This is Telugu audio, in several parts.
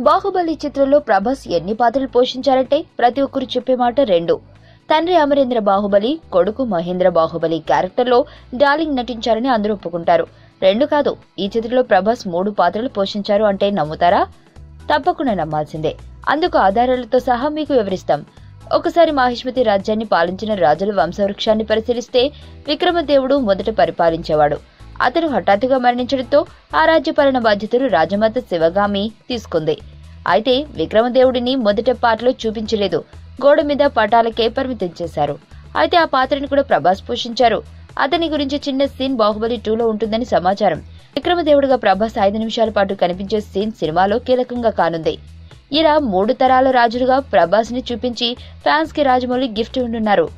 బాహుబలి చిత్రంలో ప్రభాస్ ఎన్ని పాత్రలు పోషించారంటే ప్రతి ఒక్కరు చెప్పే మాట రెండు. తండ్రి అమరేంద్ర బాహుబలి, కొడుకు మహేంద్ర బాహుబలి క్యారెక్టర్లో డార్లింగ్ నటించారని అందరూ ఒప్పుకుంటారు. రెండు కాదు, ఈ చిత్రంలో ప్రభాస్ 3 పాత్రలు పోషించారు అంటే నమ్ముతారా? తప్పకుండా నమ్మాల్సిందే. అందుకు ఆధారాలతో సహా మీకు వివరిస్తాం. ఒకసారి మాహిష్మతి రాజ్యాన్ని పాలించిన రాజుల వంశవృక్షాన్ని పరిశీలిస్తే విక్రమదేవుడు మొదట పరిపాలించేవాడు. అతను హఠాత్తుగా మరణించడంతో ఆ రాజ్యపాలన బాధ్యతలు రాజమాత శివగామి తీసుకుంది. అయితే విక్రమదేవుడిని మొదట పాటలో చూపించలేదు, గోడ మీద పటాలకే పరిమితం చేశారు. అయితే ఆ పాత్రను కూడా ప్రభాస్ పోషించారు. అతని గురించి చిన్న సీన్ బాహుబలి 2లో ఉంటుందని సమాచారం. విక్రమదేవుడిగా ప్రభాస్ 5 నిమిషాల పాటు కనిపించే సీన్ సినిమాలో కీలకంగా కానుంది. ఇలా 3 తరాల రాజులుగా ప్రభాస్ ని చూపించి ఫ్యాన్స్ కి రాజమౌళి గిఫ్ట్ ఇవ్వనున్నారు.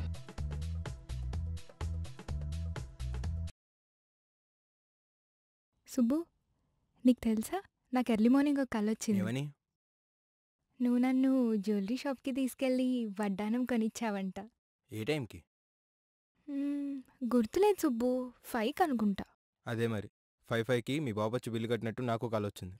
సుబ్బు, నీకు తెలుసా నాకు ఎర్లీ మార్నింగ్ ఒక కల వచ్చింది. ఏమని? నువ్వు నన్ను జ్యువెలరీ షాప్కి తీసుకెళ్ళి వడ్డానం కొనిచ్చావంట. ఏ టైంకి? గుర్తులేదు సుబ్బు, 5 అనుకుంటా. అదే మరి 5కి మీ బాబు వచ్చి బిల్లు కట్టినట్టు నాకు కాల్ వచ్చింది.